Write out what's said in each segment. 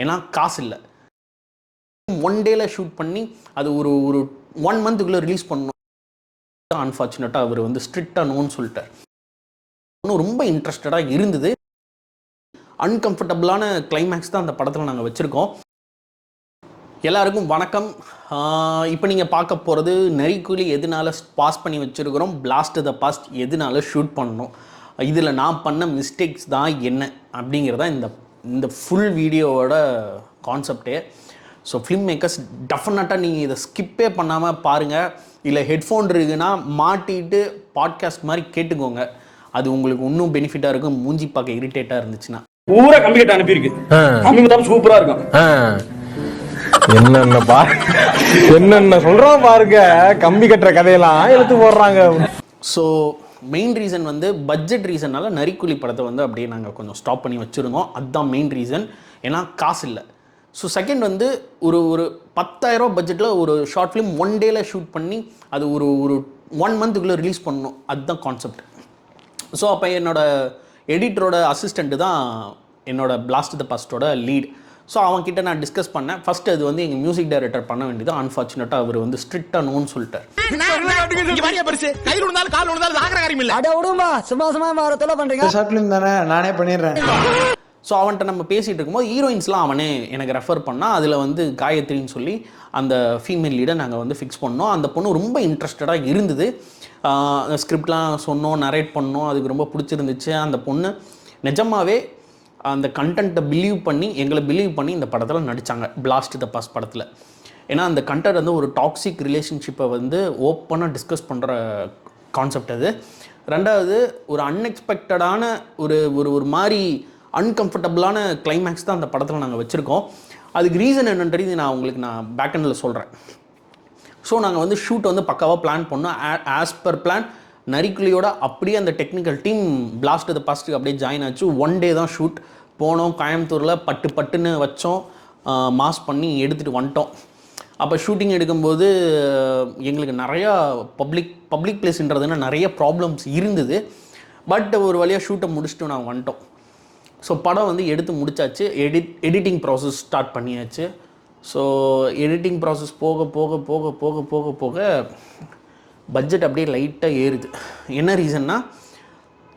ஏன்னா காசு இல்லை. ஒன் டேல ஷூட் பண்ணி அது ஒரு ஒரு 1 மந்த்துக்குள்ளே ரிலீஸ் பண்ணணும். அன்ஃபார்ச்சுனேட்டாக அவர் வந்து ஸ்ட்ரிக்டாக நோன்னு சொல்லிட்டார். இன்னும் ரொம்ப இன்ட்ரெஸ்டடாக இருந்தது. அன்கம்ஃபர்டபுளான கிளைமேக்ஸ் தான் அந்த படத்தில் நாங்கள் வச்சுருக்கோம். எல்லாருக்கும் வணக்கம். இப்போ நீங்கள் பார்க்க போகிறது நரிக்குழி எதனால பாஸ் பண்ணி வச்சுருக்கிறோம், பிளாஸ்ட் த பாஸ்ட் எதனால ஷூட் பண்ணணும், இதில் நான் பண்ண மிஸ்டேக்ஸ் தான் என்ன அப்படிங்கிறதா இந்த ஃபுல் வீடியோவோட கான்செப்டே. ஸோ ஃபிலிம் மேக்கர்ஸ் டெஃபினட்டாக நீங்கள் இதை ஸ்கிப்பே பண்ணாமல் பாருங்கள். இல்லை ஹெட்ஃபோன் இருக்குன்னா மாட்டிட்டு பாட்காஸ்ட் மாதிரி கேட்டுக்கோங்க. அது உங்களுக்கு இன்னும் பெனிஃபிட்டாக இருக்கும். மூஞ்சி பார்க்க இரிட்டேட்டாக இருந்துச்சுன்னா பூரா கம்பி கட்ட அனுப்பியிருக்கு. கம்பி தான் சூப்பரா இருக்கும். என்னென்ன சொல்றோம் பாருங்க, கம்பி கட்டுற கதையெல்லாம் எடுத்து போடுறாங்க. ஸோ மெயின் ரீசன் வந்து பட்ஜெட் ரீசனால நரிக்குழி படத்தை வந்து அப்படியே நாங்கள் கொஞ்சம் ஸ்டாப் பண்ணி வச்சுருந்தோம். அதுதான் மெயின் ரீசன். ஏன்னா காசு இல்லை. ஸோ செகண்ட் வந்து ஒரு 10,000 பட்ஜெட்டில் ஒரு ஷார்ட் ஃபிலிம் 1 டேல ஷூட் பண்ணி அது ஒரு 1 மந்த்துக்குள்ளே ரிலீஸ் பண்ணணும். அதுதான் கான்செப்ட். ஸோ அப்போ என்னோடய எடிட்டரோட அசிஸ்டண்ட்டு தான் என்னோட பிளாஸ்ட் த பாஸ்டோட லீட். ஸோ அவன்கிட்ட நான் டிஸ்கஸ் பண்ணேன். ஃபர்ஸ்ட் அது வந்து எங்கள் மியூசிக் டைரக்டர் பண்ண வேண்டியது. அன்ஃபார்ச்சுனேட்டாக அவர் வந்து ஸ்ட்ரிக்டாக நோன்னு சொல்லிட்டார். நானே பண்ணிடுறேன். ஸோ அவன்கிட்ட நம்ம பேசிகிட்டு இருக்கும்போது ஹீரோயின்ஸ்லாம் அவனே எனக்கு ரெஃபர் பண்ணால் அதில் வந்து காயத்ரின்னு சொல்லி அந்த ஃபீமேல் லீடை நாங்கள் வந்து ஃபிக்ஸ் பண்ணோம். அந்த பொண்ணு ரொம்ப இன்ட்ரெஸ்டடாக இருந்தது. ஸ்கிரிப்ட்லாம் சொன்னோம், நரேட் பண்ணோம், அதுக்கு ரொம்ப பிடிச்சிருந்துச்சு. அந்த பொண்ணு நிஜமாகவே அந்த கண்டென்ட்டை எங்களை பிலீவ் பண்ணி இந்த படத்தில் நடித்தாங்க, பிளாஸ்ட் த பாஸ்ட் படத்தில். ஏன்னா அந்த கண்டென்ட் வந்து ஒரு டாக்ஸிக் ரிலேஷன்ஷிப்பை வந்து ஓப்பனாக டிஸ்கஸ் பண்ணுற கான்செப்ட் அது. ரெண்டாவது ஒரு அன்எக்ஸ்பெக்டடான ஒரு மாதிரி அன்கம்ஃபர்டபுளான கிளைமேக்ஸ் தான் அந்த படத்தில் நாங்கள் வச்சுருக்கோம். அதுக்கு ரீசன் என்னன்றது நான் பேக்கெண்டில் சொல்கிறேன். ஸோ நாங்கள் வந்து ஷூட் வந்து பக்காவாக பிளான் பண்ணோம். ஆஸ் பர் பிளான் நரிக்குழியோட அப்படியே அந்த டெக்னிக்கல் டீம் பிளாஸ்ட் த பாஸ்ட்டுக்கு அப்படியே ஜாயின் ஆச்சு. 1 டே தான் ஷூட். போனோம், கோயம்புத்தூரில் பட்டுன்னு வச்சோம், மாஸ் பண்ணி எடுத்துகிட்டு வந்துட்டோம். அப்போ ஷூட்டிங் எடுக்கும்போது எங்களுக்கு நிறையா பப்ளிக் பிளேஸ்ன்றதுன்னா நிறைய ப்ராப்ளம்ஸ் இருந்தது. பட் ஒரு வழியாக ஷூட்டை முடிச்சுட்டு நாங்கள் வந்துட்டோம். ஸோ படம் வந்து எடுத்து முடிச்சாச்சு. எடிட்டிங் ப்ராசஸ் ஸ்டார்ட் பண்ணியாச்சு. ஸோ எடிட்டிங் ப்ராசஸ் போக போக போக போக போக போக பட்ஜெட் அப்படியே லைட்டாக ஏறுது. என்ன ரீசன்னா,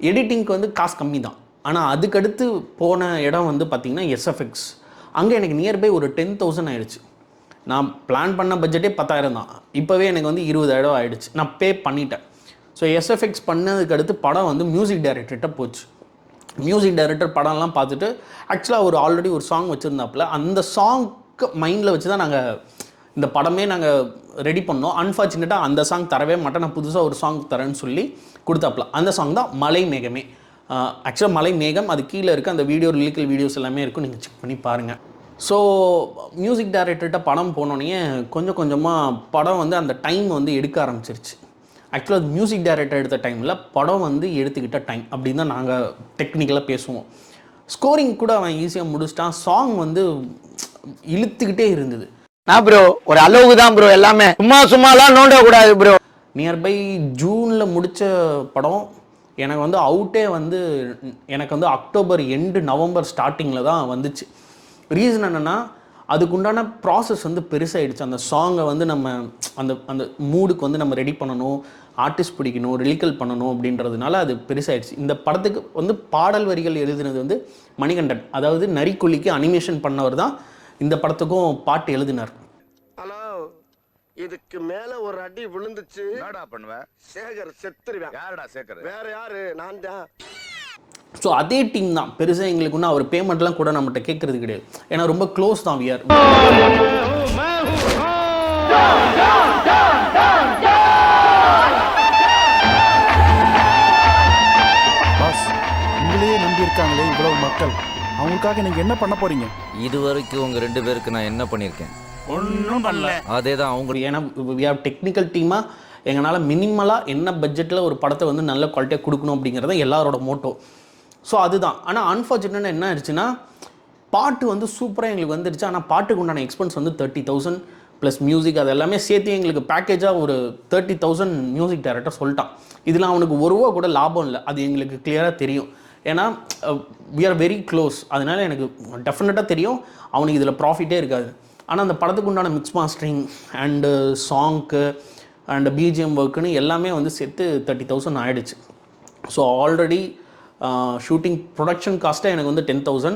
எடிட்டிங்க்கு வந்து காசு கம்மி தான். ஆனால் அதுக்கடுத்து போன இடம் வந்து பார்த்திங்கன்னா எஸ்எஃப்எக்ஸ். அங்கே எனக்கு நியர்பை ஒரு 10,000 ஆகிடுச்சு. நான் பிளான் பண்ண பட்ஜெட்டே 10,000 தான். இப்போவே எனக்கு வந்து 20,000 ஆகிடுச்சு. நான் பே பண்ணிட்டேன். ஸோ எஸ்எஃப்எக்ஸ் பண்ணதுக்கு அடுத்து படம் வந்து மியூசிக் டைரக்டர்கிட்ட போச்சு. மியூசிக் டைரக்டர் படம்லாம் பார்த்துட்டு ஆக்சுவலாக ஆல்ரெடி ஒரு சாங் வச்சுருந்தாப்புல. அந்த சாங்க்கு மைண்டில் வச்சு தான் நாங்கள் இந்த படமே நாங்கள் ரெடி பண்ணோம். அன்ஃபார்ச்சுனேட்டாக அந்த சாங் தரவே மாட்டேன், நான் புதுசாக ஒரு சாங் தரேன்னு சொல்லி கொடுத்தாப்புல. அந்த சாங் தான் மலை மேகமே. ஆக்சுவலாக மலை மேகம் அது கீழே இருக்குது. அந்த லிரிக்கல் வீடியோஸ் எல்லாமே இருக்கும், நீங்கள் செக் பண்ணி பாருங்கள். ஸோ மியூசிக் டைரக்டர்கிட்ட படம் போனோடனே கொஞ்சம் கொஞ்சமாக படம் வந்து அந்த டைம் வந்து எடுக்க ஆரம்பிச்சிருச்சு. ஆக்சுவலாக அது மியூசிக் டைரக்டர் எடுத்த டைமில் படம் வந்து எடுத்துக்கிட்ட டைம் அப்படின்னு தான் நாங்கள் டெக்னிக்கலாக பேசுவோம். ஸ்கோரிங் கூட அவன் ஈஸியாக முடிச்சிட்டான். சாங் வந்து இழுத்துக்கிட்டே இருந்தது. நான் ப்ரோ ஒரு அளவுக்கு தான் ப்ரோ, எல்லாமே சும்மாலாம் நோண்டக்கூடாது ப்ரோ. நியர்பை ஜூனில் முடித்த படம் எனக்கு வந்து அவுட்டே வந்து எனக்கு வந்து அக்டோபர் எண்டு நவம்பர் ஸ்டார்டிங்கில் தான் வந்துச்சு. ரீசன் என்னென்னா, அதுக்குண்டான ப்ராசஸ் வந்து பெருசாகிடுச்சு. அந்த சாங்கை வந்து நம்ம அந்த மூடுக்கு வந்து நம்ம ரெடி பண்ணணும், ஆர்டிஸ்ட் பிடிக்கணும், ரிலிக்கல் பண்ணணும் அப்படின்றதுனால அது பெருசாகிடுச்சு. இந்த படத்துக்கு வந்து பாடல் வரிகள் எழுதினது வந்து மணிகண்டன், அதாவது நரிக்குழிக்கு அனிமேஷன் பண்ணவர் தான் இந்த படத்துக்கும் பாட்டு எழுதினார். ஹலோ, இதுக்கு மேல ஒரு அடி விழுந்துச்சு என்னடா பண்ணுவ? சேகர் செத்துருவேன். யாருடா சேகர்? வேற யாரு? நான் தான். ஸோ அதே டீம் தான். பெருசாக எங்களுக்கு ஒன்றும் அவர் பேமெண்ட்லாம் கூட நம்மகிட்ட கேட்குறது கிடையாது. ஏன்னா ரொம்ப க்ளோஸ் தான். விஆர் உங்களையே நம்பி இருக்காங்களே இவ்வளவு மக்கள், அவங்களுக்காக நீங்க என்ன பண்ண போறீங்க? இது வரைக்கும் உங்க 2 பேருக்கு நான் என்ன பண்ணியிருக்கேன்? ஒன்றும் பண்ணல. அதே தான் அவங்க. ஏன்னா டெக்னிக்கல் டீமாக எங்களால் மினிமலாக என்ன பட்ஜெட்டில் ஒரு படத்தை வந்து நல்ல குவாலிட்டியாக கொடுக்கணும் அப்படிங்கிறத எல்லாரோட மோட்டோ. ஸோ அதுதான். ஆனால் அன்ஃபார்ச்சுனேட்டாக என்ன ஆயிடுச்சுன்னா, பாட்டு வந்து சூப்பராக எங்களுக்கு வந்துடுச்சு. ஆனால் பாட்டுக்கு உண்டான எக்ஸ்பென்ஸ் வந்து 30,000 ப்ளஸ் மியூசிக், அது எல்லாமே சேர்த்து எங்களுக்கு பேக்கேஜாக ஒரு 30,000 மியூசிக் டைரக்டர் சொல்லிட்டான். இதில் அவனுக்கு 1 ரூபா கூட லாபம் இல்லை. அது எங்களுக்கு கிளியராக தெரியும். ஏன்னா வி ஆர் வெரி க்ளோஸ், அதனால எனக்கு டெஃபினட்டாக தெரியும் அவனுக்கு இதில் ப்ராஃபிட்டே இருக்காது. ஆனால் அந்த படத்துக்கு உண்டான மிக்ஸ் மாஸ்டரிங் அண்டு சாங்க்கு அண்டு பிஜிஎம் ஒர்க்குன்னு எல்லாமே வந்து சேர்த்து 30,000 ஆகிடுச்சு. ஸோ ஆல்ரெடி ஷூட்டிங் ப்ரொடக்ஷன் காஸ்ட்டே எனக்கு வந்து 10,000,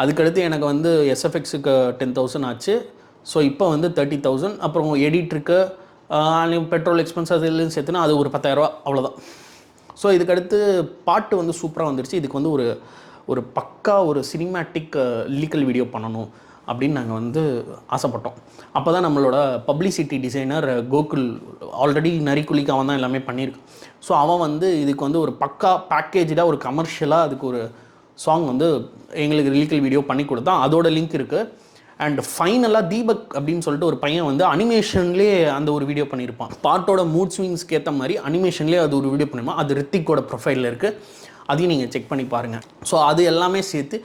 அதுக்கடுத்து எனக்கு வந்து எஸ்எஃப்எக்ஸுக்கு 10,000 ஆச்சு. ஸோ இப்போ வந்து 30,000, அப்புறம் எடிட்ருக்கு பெட்ரோல் எக்ஸ்பென்ஸ் அதெல்லாம் சேர்த்துனா அது ஒரு 10,000 அவ்வளோதான். ஸோ இதுக்கடுத்து பாட்டு வந்து சூப்பராக வந்துருச்சு. இதுக்கு வந்து ஒரு பக்கா ஒரு சினிமேட்டிக் லீக்கல் வீடியோ பண்ணணும் அப்படின்னு நாங்கள் வந்து ஆசைப்பட்டோம். அப்போ தான் நம்மளோட பப்ளிசிட்டி டிசைனர் கோகுல், ஆல்ரெடி நரிக்குலிக்கு அவன் தான் எல்லாமே பண்ணியிருக்கான். ஸோ அவன் வந்து இதுக்கு வந்து ஒரு பக்கா பேக்கேஜாக ஒரு கமர்ஷியலாக அதுக்கு ஒரு சாங் வந்து எங்களுக்கு லீக்கல் வீடியோ பண்ணி கொடுத்தான். அதோட லிங்க் இருக்குது. அண்ட் ஃபைனலாக தீபக் அப்படின்னு சொல்லிட்டு ஒரு பையன் வந்து அனிமேஷன்லேயே அந்த ஒரு வீடியோ பண்ணியிருப்பான். பாட்டோட மூட் ஸ்விங்ஸ்க்கு ஏற்ற மாதிரி அனிமேஷன்லேயே அது ஒரு வீடியோ பண்ணியிருப்பான். அது ரித்திக்கோட ப்ரொஃபைலில் இருக்குது, அதையும் நீங்கள் செக் பண்ணி பாருங்கள். ஸோ அது எல்லாமே சேர்த்து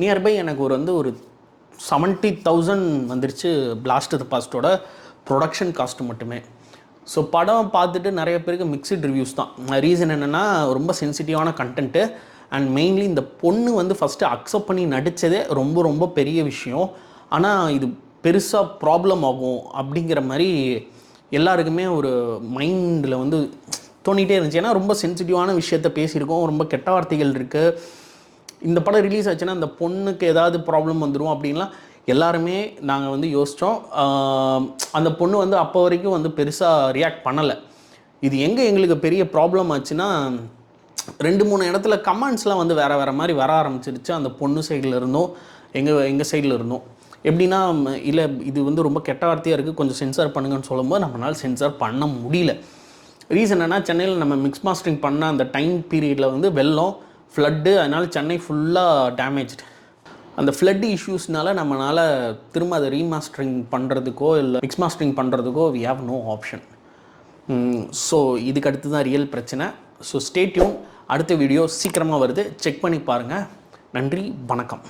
நியர்பை எனக்கு ஒரு 70,000 வந்துருச்சு பிளாஸ்ட் தி பாஸ்டோட ப்ரொடக்ஷன் காஸ்ட்டு மட்டுமே. ஸோ படம் பார்த்துட்டு நிறைய பேருக்கு மிக்சட் ரிவ்யூஸ் தான். ரீசன் என்னென்னா ரொம்ப சென்சிட்டிவான கண்டென்ட்டு அண்ட் மெயின்லி இந்த பொண்ணு வந்து ஃபஸ்ட்டு அக்செப்ட் பண்ணி நடித்ததே ரொம்ப ரொம்ப பெரிய விஷயம். ஆனால் இது பெருசாக ப்ராப்ளம் ஆகும் அப்படிங்கிற மாதிரி எல்லாருக்குமே ஒரு மைண்டில் வந்து தோணிகிட்டே இருந்துச்சு. ஏன்னா ரொம்ப சென்சிட்டிவான விஷயத்த பேசியிருக்கோம், ரொம்ப கெட்ட வார்த்தைகள் இருக்குது. இந்த படம் ரிலீஸ் ஆச்சுன்னா அந்த பொண்ணுக்கு ஏதாவது ப்ராப்ளம் வந்துடும் அப்படின்லாம் எல்லாருமே நாங்கள் வந்து யோசித்தோம். அந்த பொண்ணு வந்து அப்போ வரைக்கும் வந்து பெருசாக ரியாக்ட் பண்ணலை. இது எங்களுக்கு பெரிய ப்ராப்ளம் ஆச்சுன்னா 2-3 இடத்துல கமெண்ட்ஸ்லாம் வந்து வேறு மாதிரி வர ஆரம்பிச்சிருச்சு. அந்த பொண்ணு சைடில் இருந்தோம், எங்கள் சைடில் இருந்தோம். எப்படின்னா, இல்லை இது வந்து ரொம்ப கெட்ட வார்த்தையாக இருக்குது, கொஞ்சம் சென்சார் பண்ணுங்கன்னு சொல்லும்போது நம்மளால் சென்சார் பண்ண முடியல. ரீசன் என்னென்னா, சென்னையில் நம்ம மிக்ஸ் மாஸ்டரிங் பண்ண அந்த டைம் பீரியடில் வந்து வெள்ளம், ஃப்ளட்டு, அதனால் சென்னை ஃபுல்லாக டேமேஜ்டு. அந்த ஃப்ளட் இஷ்யூஸ்னால நம்மளால் திரும்ப அதை ரீமாஸ்டரிங் பண்ணுறதுக்கோ இல்லை மிக்ஸ் மாஸ்டரிங் பண்ணுறதுக்கோ we have no option. So இதுக்கு அடுத்து தான் ரியல் பிரச்சனை. ஸோ ஸ்டே டியூன், அடுத்த வீடியோ சீக்கிரமாக வருது, செக் பண்ணி பாருங்கள். நன்றி, வணக்கம்.